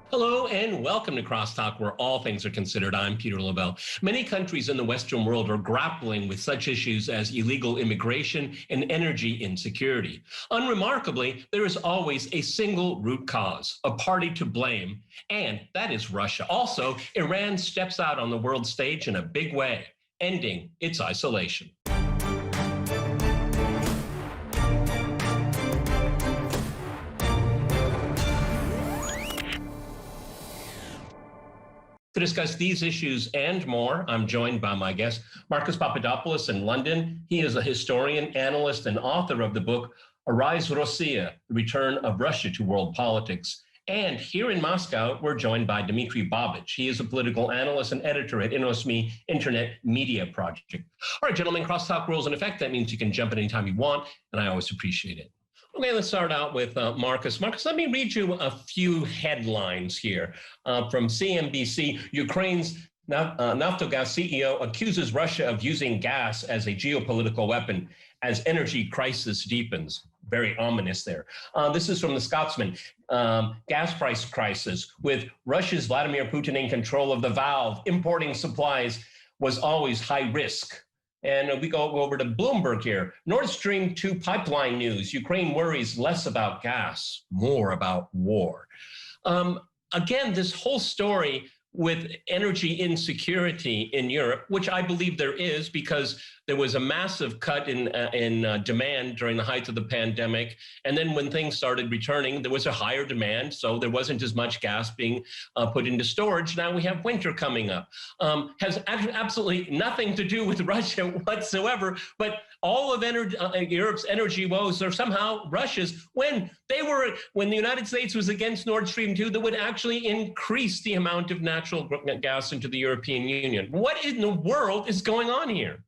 Hello and welcome to Crosstalk, where all things are considered. I'm Peter Lavelle. Many countries in the Western world are grappling with such issues as illegal immigration and energy insecurity. Unremarkably, there is always a single root cause, a party to blame, and that is Russia. Also, Iran steps out on the world stage in a big way, ending its isolation. To discuss these issues and more, I'm joined by my guest, Marcus Papadopoulos in London. He is a historian, analyst, and author of the book, Arise Russia, The Return of Russia to World Politics. And here in Moscow, we're joined by Dmitry Babich. He is a political analyst and editor at InnoSme Internet Media Project. All right, gentlemen, crosstalk rules in effect. That means you can jump in anytime you want, and I always appreciate it. Okay, let's start out with Marcus. Marcus, let me read you a few headlines here from CNBC. Ukraine's Naftogaz CEO accuses Russia of using gas as a geopolitical weapon as energy crisis deepens. Very ominous there. This is from the Scotsman. Gas price crisis. With Russia's Vladimir Putin in control of the valve, importing supplies was always high risk. And we go over to Bloomberg here. Nord Stream 2 pipeline news. Ukraine worries less about gas, more about war. Again, this whole story with energy insecurity in Europe, which I believe there is because there was a massive cut in demand during the height of the pandemic. And then when things started returning, there was a higher demand. So there wasn't as much gas being put into storage. Now we have winter coming up. Has absolutely nothing to do with Russia whatsoever, but all of Europe's energy woes are somehow Russia's. When the United States was against Nord Stream 2, that would actually increase the amount of natural gas into the European Union. What in the world is going on here?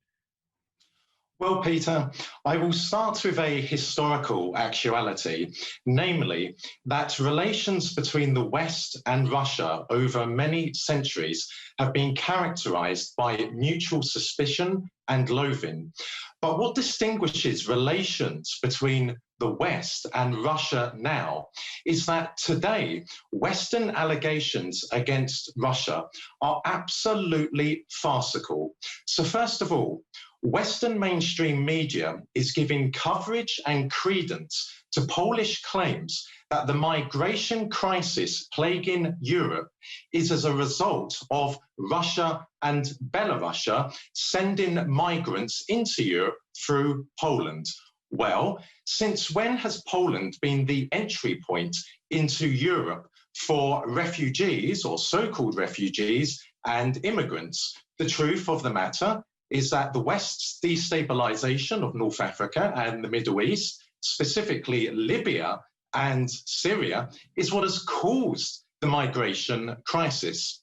Well, Peter, I will start with a historical actuality, namely that relations between the West and Russia over many centuries have been characterized by mutual suspicion and loathing. But what distinguishes relations between the West and Russia now is that today, Western allegations against Russia are absolutely farcical. So first of all, Western mainstream media is giving coverage and credence to Polish claims that the migration crisis plaguing Europe is as a result of Russia and Belorussia sending migrants into Europe through Poland. Well, since when has Poland been the entry point into Europe for refugees or so-called refugees and immigrants? The truth of the matter is that the West's destabilization of North Africa and the Middle East, specifically Libya and Syria, is what has caused the migration crisis.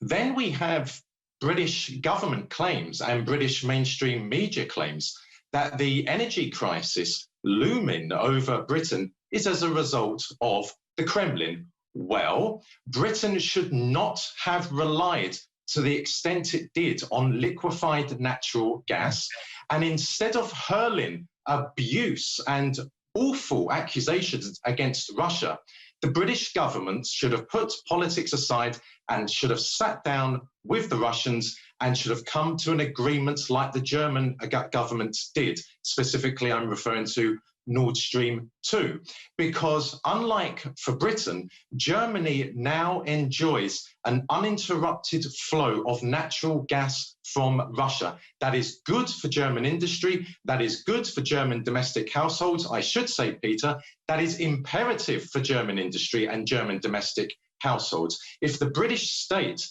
Then we have British government claims and British mainstream media claims that the energy crisis looming over Britain is as a result of the Kremlin. Well, Britain should not have relied to the extent it did on liquefied natural gas, and instead of hurling abuse and awful accusations against Russia, the British government should have put politics aside and should have sat down with the Russians and should have come to an agreement like the German government did. Specifically, I'm referring to Nord Stream 2, because unlike for Britain, Germany now enjoys an uninterrupted flow of natural gas from Russia. That is good for German industry. That is good for German domestic households. I should say, Peter, that is imperative for German industry and German domestic households. If the British state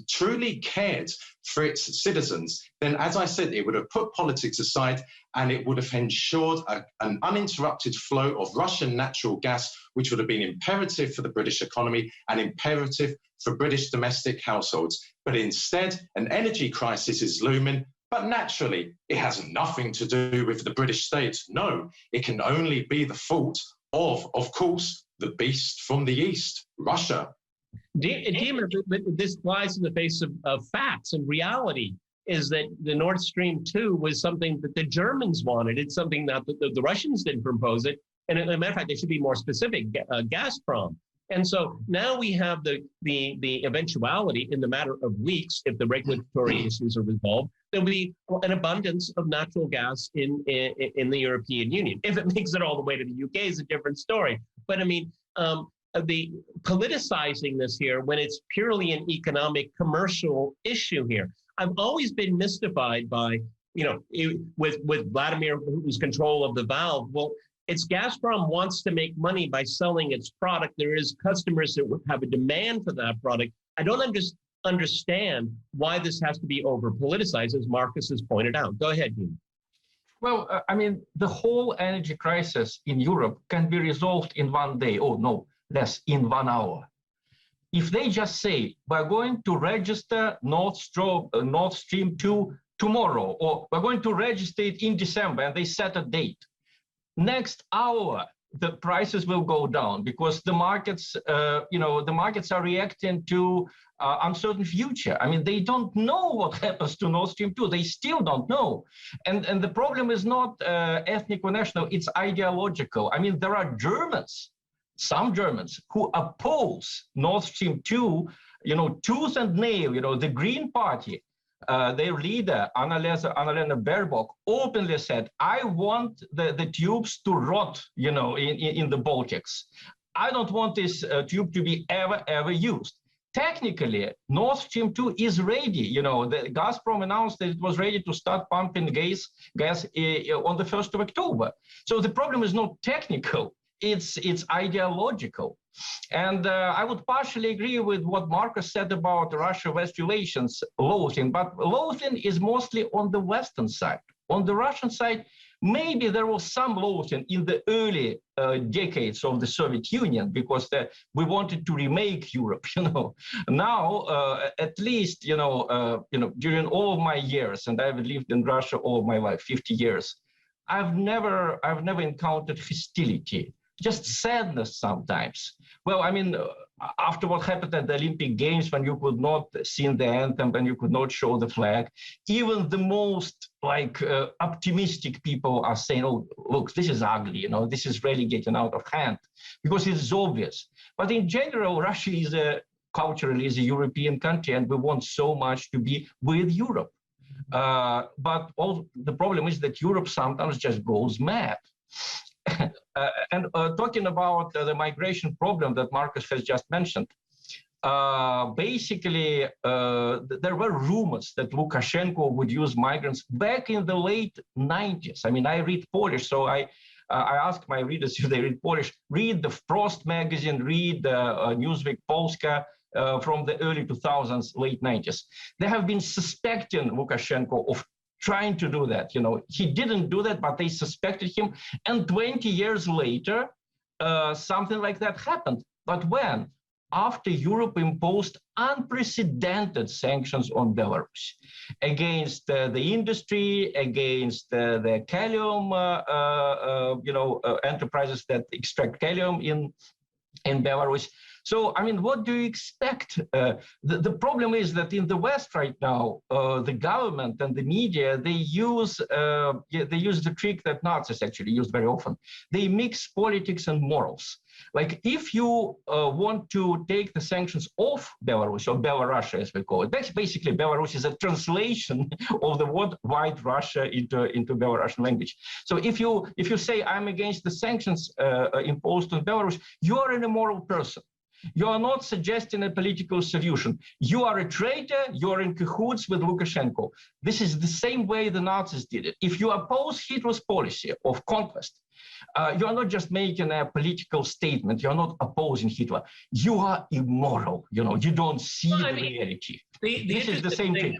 truly cared for its citizens, then, as I said, it would have put politics aside and it would have ensured an uninterrupted flow of Russian natural gas, which would have been imperative for the British economy and imperative for British domestic households. But instead, an energy crisis is looming. But naturally, it has nothing to do with the British state. No, it can only be the fault of course, the beast from the east, Russia. This flies in the face of facts and reality. Is that the Nord Stream 2 was something that the Germans wanted. It's something that the Russians didn't propose it. And as a matter of fact, they should be more specific. Gazprom And so now we have the eventuality in the matter of weeks, if the regulatory issues are resolved, there'll be an abundance of natural gas in the European Union. If it makes it all the way to the UK is a different story. But I mean, the politicizing this here when it's purely an economic commercial issue here. I've always been mystified by, with Vladimir Putin's control of the valve. Well, it's Gazprom wants to make money by selling its product. There is customers that would have a demand for that product. I don't understand why this has to be over politicized, as Marcus has pointed out. Go ahead, Dean. Well, I mean, the whole energy crisis in Europe can be resolved in one day. Oh, no, less, in 1 hour. If they just say, we're going to register Nord Stream 2 tomorrow, or we're going to register it in December, and they set a date, next hour, the prices will go down because the markets, the markets are reacting to uncertain future. I mean, they don't know what happens to Nord Stream 2. They still don't know. And the problem is not ethnic or national, it's ideological. I mean, there are Germans, some Germans, who oppose Nord Stream 2, tooth and nail. The Green Party, their leader, Annalena Baerbock, openly said, I want the tubes to rot, in the Baltics. I don't want this tube to be ever used. Technically, Nord Stream 2 is ready. The Gazprom announced that it was ready to start pumping gas on the 1st of October. So the problem is not technical, it's ideological. And I would partially agree with what Marcus said about Russia-West relations, loathing, but loathing is mostly on the Western side. On the Russian side, maybe there was some loathing in the early decades of the Soviet Union because we wanted to remake Europe. Now, at least, during all of my years, and I've lived in Russia all of my life, 50 years, I've never encountered hostility. Just sadness sometimes. Well, I mean, after what happened at the Olympic Games, when you could not sing the anthem, when you could not show the flag, even the most optimistic people are saying, oh, look, this is ugly, this is really getting out of hand, because it is obvious. But in general, Russia is culturally is a European country, and we want so much to be with Europe. But the problem is that Europe sometimes just goes mad. And talking about the migration problem that Marcus has just mentioned, basically, there were rumors that Lukashenko would use migrants back in the late 90s. I mean, I read Polish, so I ask my readers if they read Polish, read the Frost magazine, read Newsweek Polska from the early 2000s, late 90s. They have been suspecting Lukashenko of trying to do that. He didn't do that, but they suspected him. And 20 years later, something like that happened. But when? After Europe imposed unprecedented sanctions on Belarus against the industry, against the calcium, enterprises that extract calcium in Belarus. So, I mean, what do you expect? The problem is that in the West right now, the government and the media, they use the trick that Nazis actually used very often. They mix politics and morals. Like, if you want to take the sanctions off Belarus, or Belorussia as we call it, basically Belarus is a translation of the word white Russia into Belarusian language. So if you say I'm against the sanctions imposed on Belarus, you are an immoral person. You are not suggesting a political solution. You are a traitor. You are in cahoots with Lukashenko. This is the same way the Nazis did it. If you oppose Hitler's policy of conquest, you are not just making a political statement. You are not opposing Hitler. You are immoral. You don't see the reality. This is the same thing.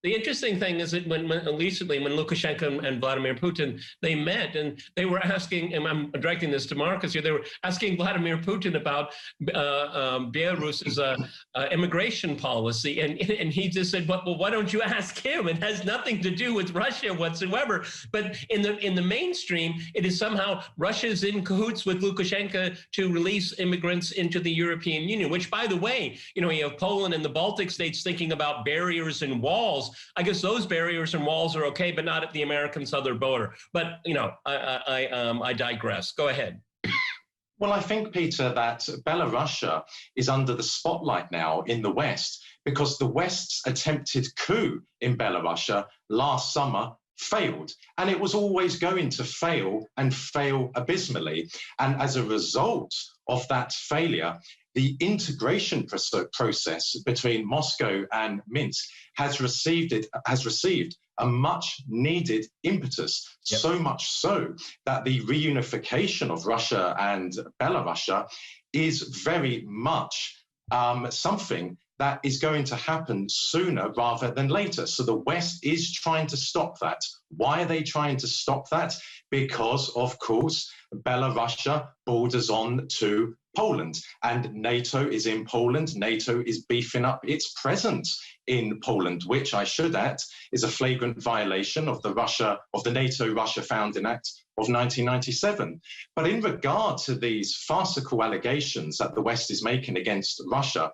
The interesting thing is that when Lukashenko and Vladimir Putin, they met and they were asking, and I'm directing this to Marcus here, they were asking Vladimir Putin about Belarus's immigration policy. And he just said, well, why don't you ask him? It has nothing to do with Russia whatsoever. But in the mainstream, it is somehow Russia's in cahoots with Lukashenko to release immigrants into the European Union, which, by the way, you have Poland and the Baltic states thinking about barriers and walls. I guess those barriers and walls are okay, but not at the American southern border. But I digress. Go ahead. Well, I think, Peter, that Belorussia is under the spotlight now in the West because the West's attempted coup in Belorussia last summer failed. And it was always going to fail and fail abysmally. And as a result of that failure, the integration process between Moscow and Minsk has received a much needed impetus, so much so that the reunification of Russia and Belorussia is very much something that is going to happen sooner rather than later. So the West is trying to stop that. Why are they trying to stop that? Because, of course, Belorussia borders on to Poland, and NATO is in Poland. NATO is beefing up its presence in Poland, which I should add is a flagrant violation of the NATO-Russia Founding Act of 1997. But in regard to these farcical allegations that the West is making against Russia,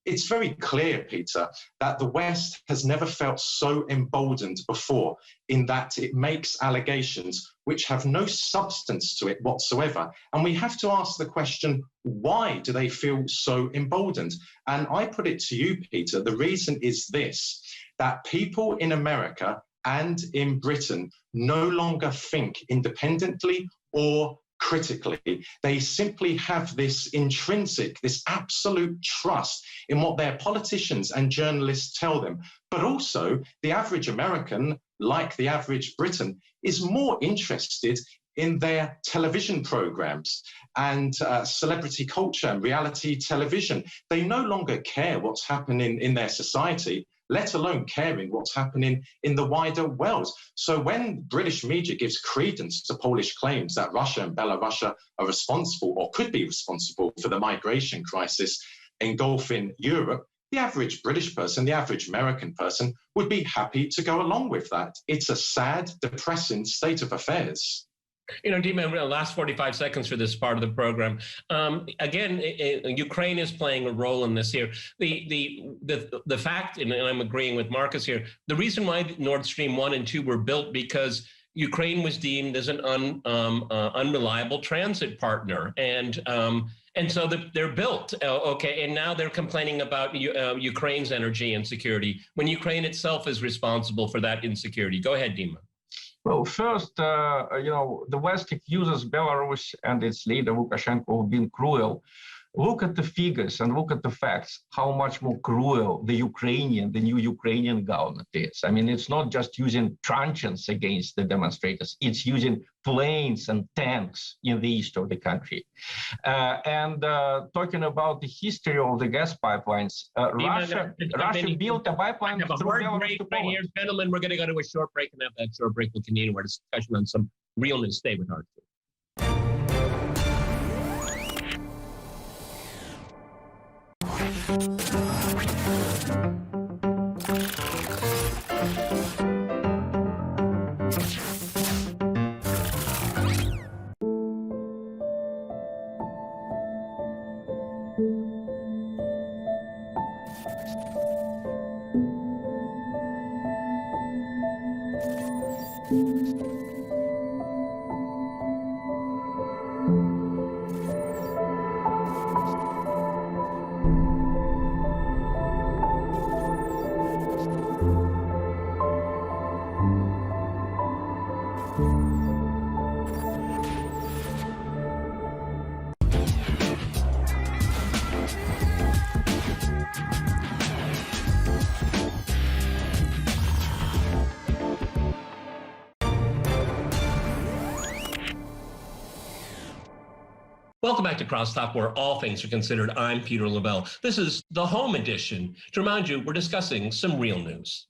it's very clear, Peter, that the West has never felt so emboldened before in that it makes allegations which have no substance to it whatsoever. And we have to ask the question, why do they feel so emboldened? And I put it to you, Peter, the reason is this, that people in America and in Britain no longer think independently or critically. They simply have this intrinsic, this absolute trust in what their politicians and journalists tell them. But also, the average American, like the average Briton, is more interested in their television programs and celebrity culture and reality television. They no longer care what's happening in their society, let alone caring what's happening in the wider world. So when British media gives credence to Polish claims that Russia and Belorussia are responsible or could be responsible for the migration crisis engulfing Europe, the average British person, the average American person would be happy to go along with that. It's a sad, depressing state of affairs. You know, Dima, last 45 seconds for this part of the program. Again, Ukraine is playing a role in this here. The fact, and I'm agreeing with Marcus here, the reason why Nord Stream 1 and 2 were built because Ukraine was deemed as an unreliable transit partner. And so they're built, okay, and now they're complaining about Ukraine's energy insecurity when Ukraine itself is responsible for that insecurity. Go ahead, Dima. Well, first, the West accuses Belarus and its leader, Lukashenko, of being cruel. Look at the figures and look at the facts, how much more cruel the new Ukrainian government is. I mean, it's not just using truncheons against the demonstrators, it's using planes and tanks in the east of the country. Talking about the history of the gas pipelines, Russia built a pipeline through Belarus to Poland. Right here, gentlemen, we're going to go to a short break, and after that short break, we'll continue our discussion on some realness. Stay with us. Welcome back to Crosstalk, where all things are considered. I'm Peter Lavelle. This is the home edition. To remind you, we're discussing some real news.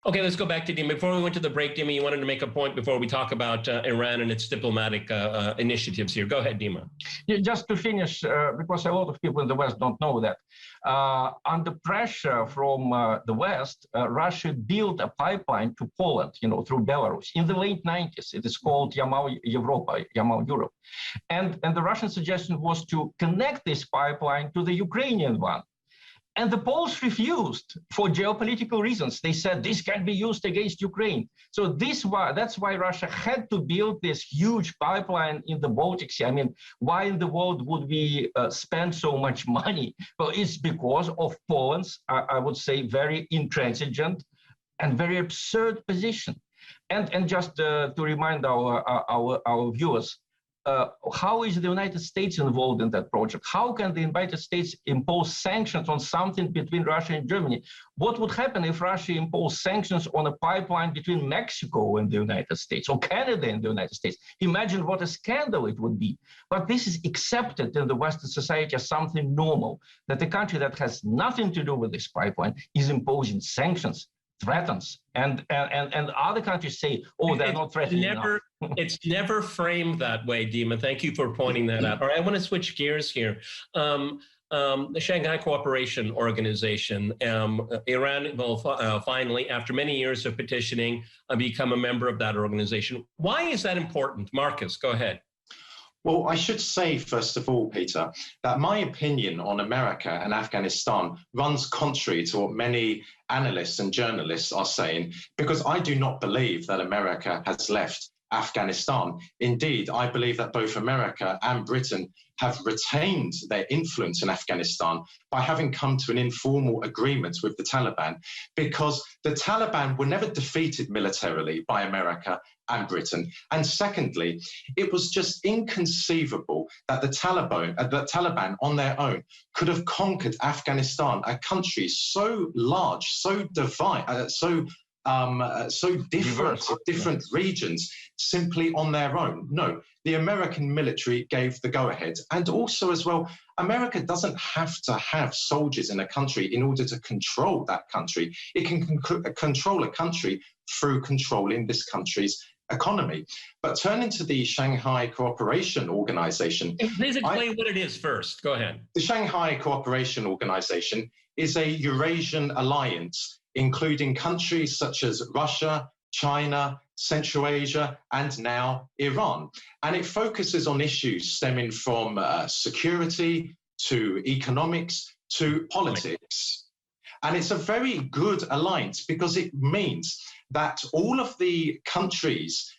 Okay, let's go back to Dima. Before we went to the break, Dima, you wanted to make a point before we talk about Iran and its diplomatic initiatives here. Go ahead, Dima. Yeah, just to finish, because a lot of people in the West don't know that, under pressure from the West, Russia built a pipeline to Poland, through Belarus in the late 90s. It is called Yamal Europa, Yamal Europe. And the Russian suggestion was to connect this pipeline to the Ukrainian one. And the Poles refused for geopolitical reasons. They said this can be used against Ukraine. So that's why Russia had to build this huge pipeline in the Baltic Sea. I mean, why in the world would we spend so much money? Well, it's because of Poland's, I would say, very intransigent and very absurd position. And just to remind our viewers, how is the United States involved in that project? How can the United States impose sanctions on something between Russia and Germany? What would happen if Russia imposed sanctions on a pipeline between Mexico and the United States, or Canada and the United States? Imagine what a scandal it would be. But this is accepted in the Western society as something normal, that a country that has nothing to do with this pipeline is imposing sanctions, threatens, and other countries say, oh, they're not threatening enough. It's never framed that way, Dima. Thank you for pointing that out. All right, I want to switch gears here. The Shanghai Cooperation Organization, Iran will finally, after many years of petitioning, become a member of that organization. Why is that important? Marcus, go ahead. Well, I should say, first of all, Peter, that my opinion on America and Afghanistan runs contrary to what many analysts and journalists are saying, because I do not believe that America has left Afghanistan. Indeed, I believe that both America and Britain have retained their influence in Afghanistan by having come to an informal agreement with the Taliban, because the Taliban were never defeated militarily by America and Britain. And secondly, it was just inconceivable that the Taliban on their own could have conquered Afghanistan, a country so large, so divided, so different regions, simply on their own. No, the American military gave the go-ahead. And also as well, America doesn't have to have soldiers in a country in order to control that country. It can control a country through controlling this country's economy. But turning to the Shanghai Cooperation Organization. Please explain what it is first. Go ahead. The Shanghai Cooperation Organization is a Eurasian alliance, including countries such as Russia, China, Central Asia, and now Iran. And it focuses on issues stemming from security to economics to politics. And it's a very good alliance because it means that all of the countries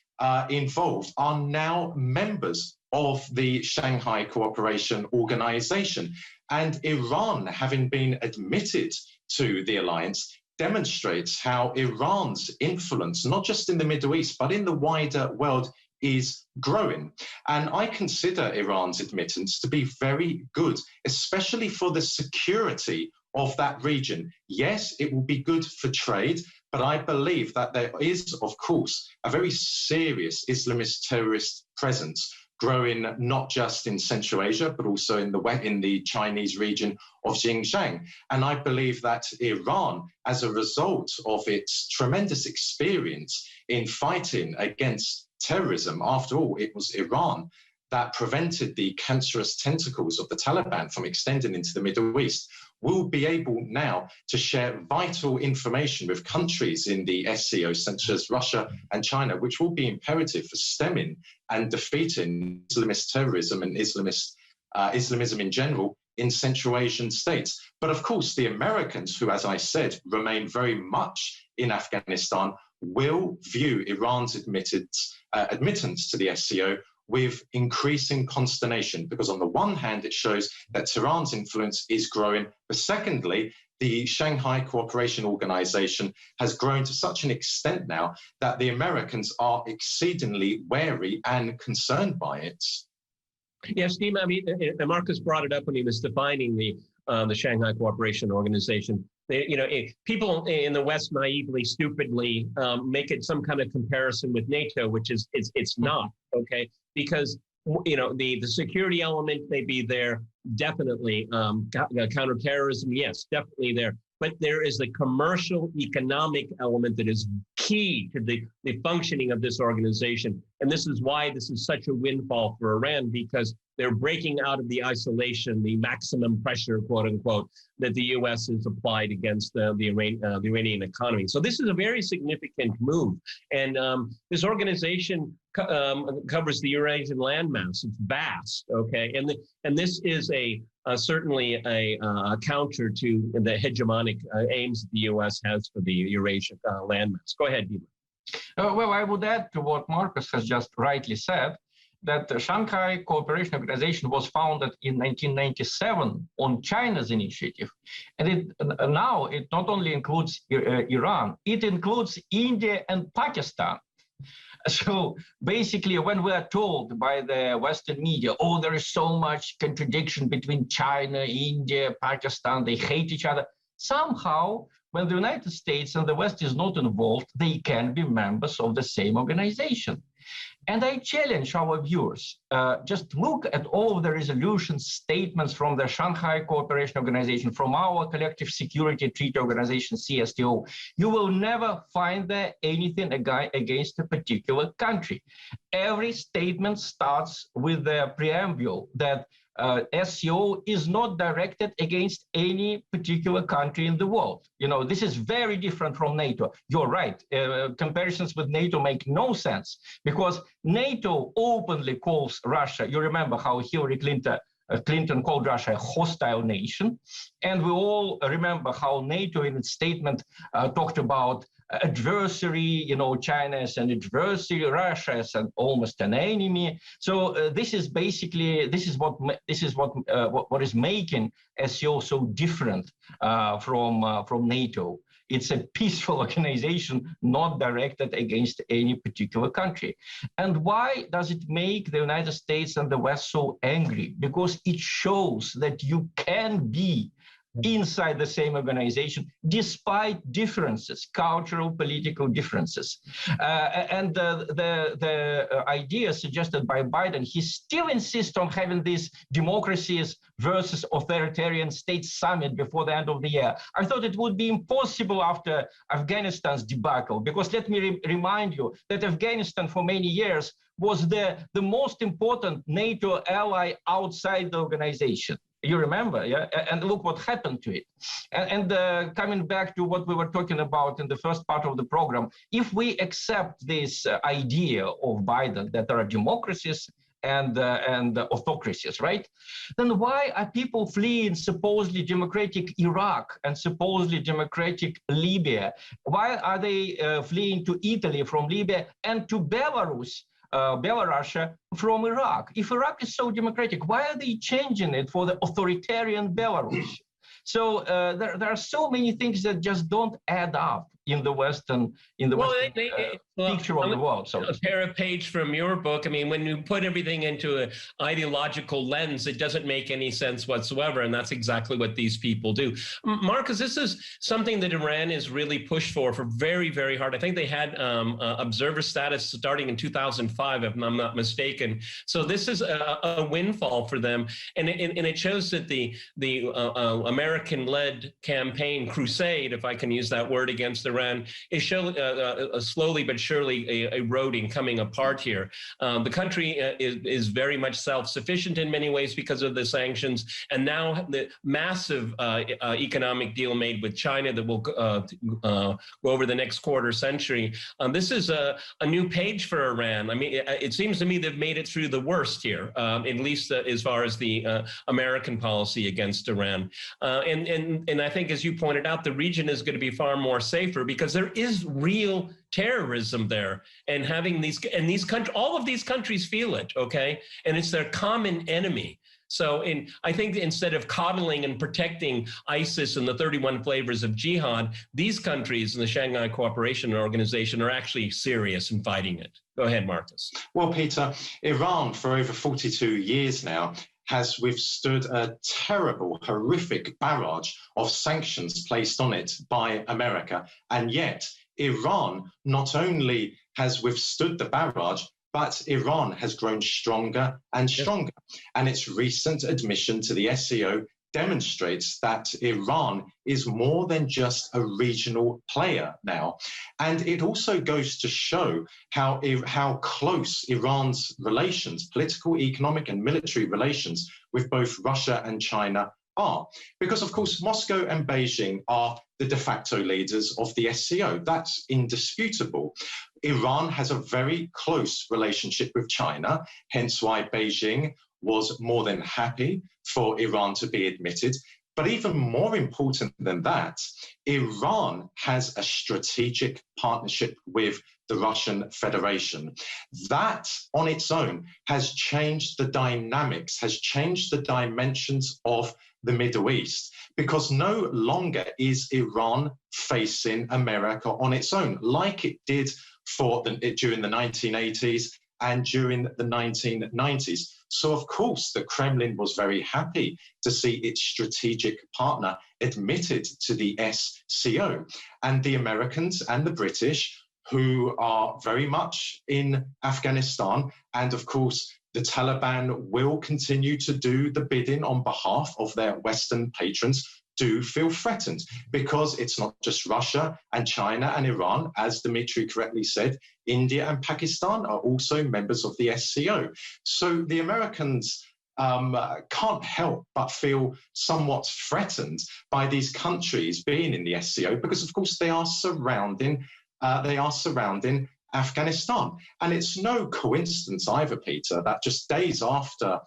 involved are now members of the Shanghai Cooperation Organization. And Iran, having been admitted to the alliance, demonstrates how Iran's influence, not just in the Middle East, but in the wider world, is growing. And I consider Iran's admittance to be very good, especially for the security of that region. Yes, it will be good for trade, but I believe that there is, of course, a very serious Islamist terrorist presence growing not just in Central Asia, but also in the Chinese region of Xinjiang. And I believe that Iran, as a result of its tremendous experience in fighting against terrorism, after all, it was Iran that prevented the cancerous tentacles of the Taliban from extending into the Middle East, will be able now to share vital information with countries in the SCO, such as Russia and China, which will be imperative for stemming and defeating Islamist terrorism and Islamism in general in Central Asian states. But of course, the Americans, who, as I said, remain very much in Afghanistan, will view Iran's admittance to the SCO with increasing consternation, because on the one hand, it shows that Tehran's influence is growing, but secondly, the Shanghai Cooperation Organization has grown to such an extent now that the Americans are exceedingly wary and concerned by it. Yes, Steve, I mean, Marcus brought it up when he was defining the Shanghai Cooperation Organization. People in the West naively, stupidly make it some kind of comparison with NATO, which is it's not, okay? Because the security element may be there, definitely. Counterterrorism, yes, definitely there. But there is the commercial economic element that is key to the functioning of this organization. And this is why this is such a windfall for Iran, because they're breaking out of the isolation, the maximum pressure, quote unquote, that the U.S. has applied against the Iranian economy. So this is a very significant move. And this organization covers the Eurasian landmass. It's vast, okay? And this is a certainly a counter to the hegemonic aims that the U.S. has for the Eurasian landmass. Go ahead, Dima. Well, I would add to what Marcus has just rightly said, that the Shanghai Cooperation Organization was founded in 1997 on China's initiative. And now it not only includes Iran, it includes India and Pakistan. So basically, when we are told by the Western media, oh, there is so much contradiction between China, India, Pakistan, they hate each other, somehow, when the United States and the West is not involved, they can be members of the same organization. And I challenge our viewers, just look at all of the resolution statements from the Shanghai Cooperation Organization, from our Collective Security Treaty Organization, SCO. You will never find there anything against a particular country. Every statement starts with the preamble that SCO is not directed against any particular country in the world. You know, this is very different from NATO. You're right. Comparisons with NATO make no sense because NATO openly calls Russia. You remember how Hillary Clinton called Russia a hostile nation. And we all remember how NATO in its statement talked about adversary, you know, China as an adversary, Russia as almost an enemy. So this is basically, this is what is making SCO so different from NATO. It's a peaceful organization, not directed against any particular country. And why does it make the United States and the West so angry? Because it shows that you can be inside the same organization, despite differences, cultural, political differences. And the idea suggested by Biden, he still insists on having this democracies versus authoritarian states summit before the end of the year. I thought it would be impossible after Afghanistan's debacle, because let me remind you that Afghanistan for many years was the most important NATO ally outside the organization. You remember, yeah? And look what happened to it. And coming back to what we were talking about in the first part of the program, if we accept this idea of Biden that there are democracies and autocracies, right? Then why are people fleeing supposedly democratic Iraq and supposedly democratic Libya? Why are they fleeing to Italy from Libya and to Belarus? Belorussia from Iraq. If Iraq is so democratic, why are they changing it for the authoritarian Belarus? So there are so many things that just don't add up in the Western picture of the world. So a paraphrase from your book. I mean, when you put everything into an ideological lens, it doesn't make any sense whatsoever, and that's exactly what these people do. Marcus, this is something that Iran is really pushed for very, very hard. I think they had observer status starting in 2005, if I'm not mistaken. So this is a windfall for them, and it shows that the American-led campaign crusade, if I can use that word, against Iran is slowly but surely eroding, coming apart here. The country is very much self-sufficient in many ways because of the sanctions, and now the massive economic deal made with China that will go over the next quarter century. This is a new page for Iran. I mean, it seems to me they've made it through the worst here, at least as far as the American policy against Iran. And I think, as you pointed out, the region is going to be far more safer because there is real terrorism there, and having these countries, all of these countries feel it, okay, and it's their common enemy. So I think instead of coddling and protecting ISIS and the 31 flavors of jihad, these countries in the Shanghai Cooperation Organization are actually serious in fighting it. Go ahead, Marcus. Well, Peter, Iran for over 42 years now has withstood a terrible, horrific barrage of sanctions placed on it by America. And yet, Iran not only has withstood the barrage, but Iran has grown stronger and stronger. Yes. And its recent admission to the SCO demonstrates that Iran is more than just a regional player now. And it also goes to show how close Iran's relations, political, economic, and military relations with both Russia and China are. Because, of course, Moscow and Beijing are the de facto leaders of the SCO. That's indisputable. Iran has a very close relationship with China, hence why Beijing was more than happy for Iran to be admitted. But even more important than that, Iran has a strategic partnership with the Russian Federation. That on its own has changed the dynamics, has changed the dimensions of the Middle East, because no longer is Iran facing America on its own, like it did during the 1980s and during the 1990s. So, of course, the Kremlin was very happy to see its strategic partner admitted to the SCO. And the Americans and the British, who are very much in Afghanistan, and of course, the Taliban will continue to do the bidding on behalf of their Western patrons, do feel threatened, because it's not just Russia and China and Iran, as Dmitry correctly said, India and Pakistan are also members of the SCO. So the Americans can't help but feel somewhat threatened by these countries being in the SCO, because of course they are surrounding Afghanistan. And it's no coincidence either, Peter, that just days after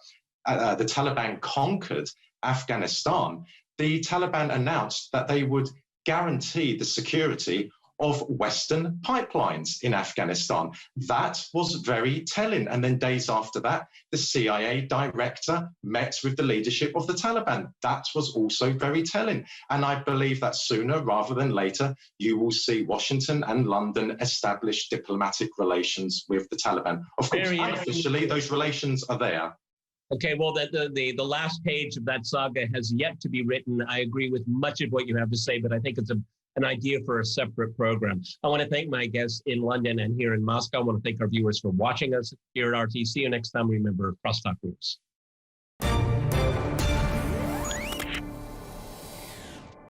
the Taliban conquered Afghanistan, the Taliban announced that they would guarantee the security of Western pipelines in Afghanistan. That was very telling. And then days after that, the CIA director met with the leadership of the Taliban. That was also very telling. And I believe that sooner rather than later, you will see Washington and London establish diplomatic relations with the Taliban. Of course, unofficially, those relations are there. Okay, well, the last page of that saga has yet to be written. I agree with much of what you have to say, but I think it's an idea for a separate program. I want to thank my guests in London and here in Moscow. I want to thank our viewers for watching us here at RT. See you next time. Remember, crosstalk rules.